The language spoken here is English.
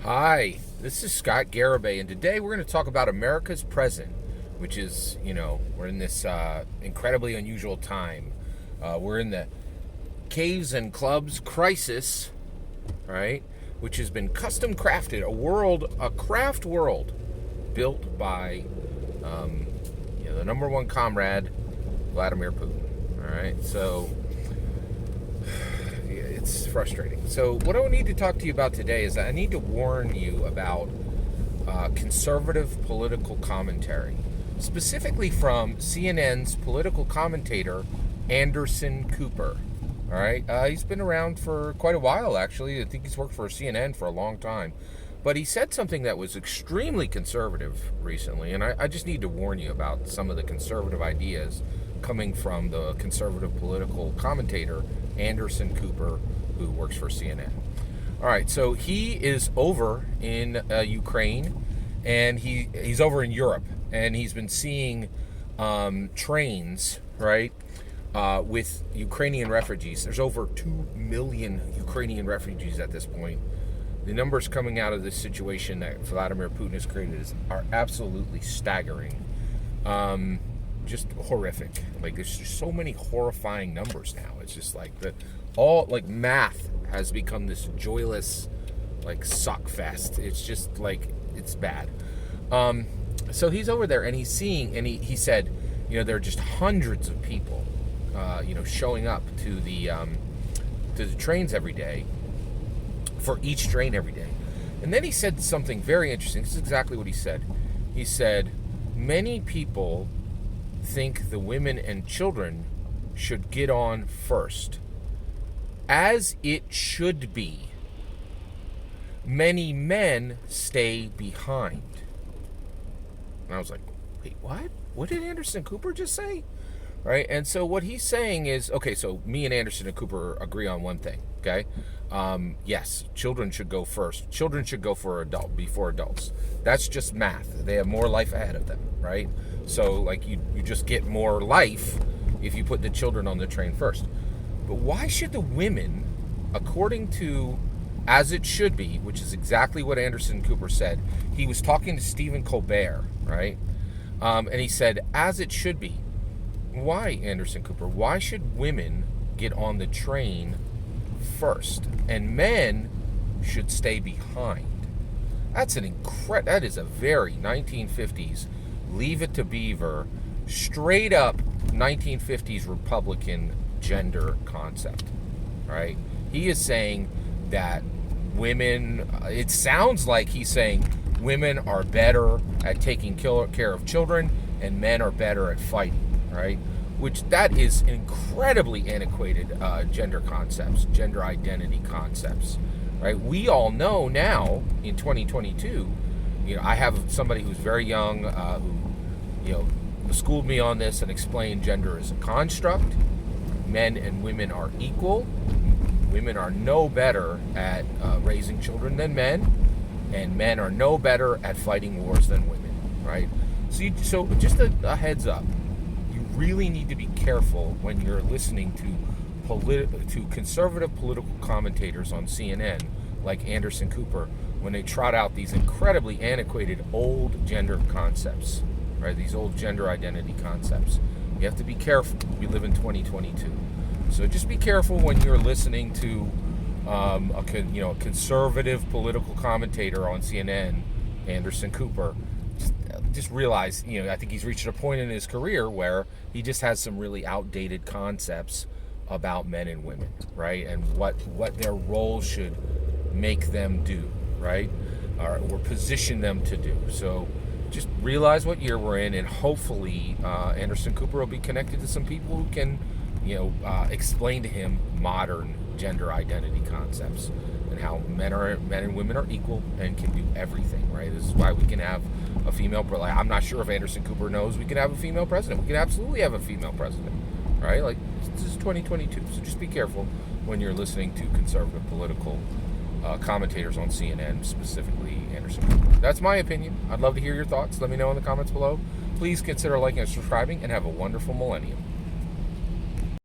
Hi, this is Scott Garibay, and today we're going to talk about America's present, which is, we're in this incredibly unusual time. We're in the caves and clubs crisis, right? Which has been custom crafted, a craft world built by, the number one comrade, Vladimir Putin. All right, so it's frustrating. So what I need to talk to you about today is I need to warn you about conservative political commentary, specifically from CNN's political commentator Anderson Cooper. All right, he's been around for quite a while, actually. I think he's worked for CNN for a long time. But he said something that was extremely conservative recently, and I just need to warn you about some of the conservative ideas coming from the conservative political commentator Anderson Cooper, who works for CNN. All right, so he is over in Ukraine, and he's over in Europe, and he's been seeing trains, right, with Ukrainian refugees. There's over 2 million Ukrainian refugees at this point. The numbers coming out of this situation that Vladimir Putin has created are absolutely staggering. Just horrific. Like, there's just so many horrifying numbers now. It's just like math has become this joyless, suck fest. It's just it's bad. So he's over there and he's seeing, and he said, there are just hundreds of people, showing up to the trains every day, for each train every day. And then he said something very interesting. This is exactly what he said. He said, many people think the women and children should get on first, as it should be. Many men stay behind. And I was like, wait, what? What did Anderson Cooper just say? Right? And so what he's saying is, okay, so me and Anderson and Cooper agree on one thing, okay? Yes, children should go first. Children should go before adults. That's just math. They have more life ahead of them, right? So, you just get more life if you put the children on the train first. But why should the women, according to as it should be, which is exactly what Anderson Cooper said, he was talking to Stephen Colbert, right? And he said, as it should be. Why, Anderson Cooper? Why should women get on the train first and men should stay behind? That is a very 1950s Leave It to Beaver, straight up 1950s Republican gender concept, right? He is saying that women, it sounds like he's saying women are better at taking care of children and men are better at fighting, right? Which that is incredibly antiquated gender concepts, gender identity concepts, right? We all know now in 2022, I have somebody who's very young who, schooled me on this and explained gender is a construct. Men and women are equal. Women are no better at raising children than men, and men are no better at fighting wars than women, right? So just a heads up. You really need to be careful when you're listening to conservative political commentators on CNN like Anderson Cooper when they trot out these incredibly antiquated old gender concepts, right? These old gender identity concepts. You have to be careful. We live in 2022. So just be careful when you're listening to a conservative political commentator on CNN, Anderson Cooper. Just realize, I think he's reached a point in his career where he just has some really outdated concepts about men and women, right? And what their role should make them do, right? Or position them to do. So just realize what year we're in, and hopefully Anderson Cooper will be connected to some people who can, explain to him modern gender identity concepts and how men and women are equal and can do everything, right? This is why we can have a female. I'm not sure if Anderson Cooper knows we can have a female president. We can absolutely have a female president, right? This is 2022, so just be careful when you're listening to conservative political commentators on CNN, specifically Anderson Cooper. That's my opinion. I'd love to hear your thoughts. Let me know in the comments below. Please consider liking and subscribing, and have a wonderful millennium.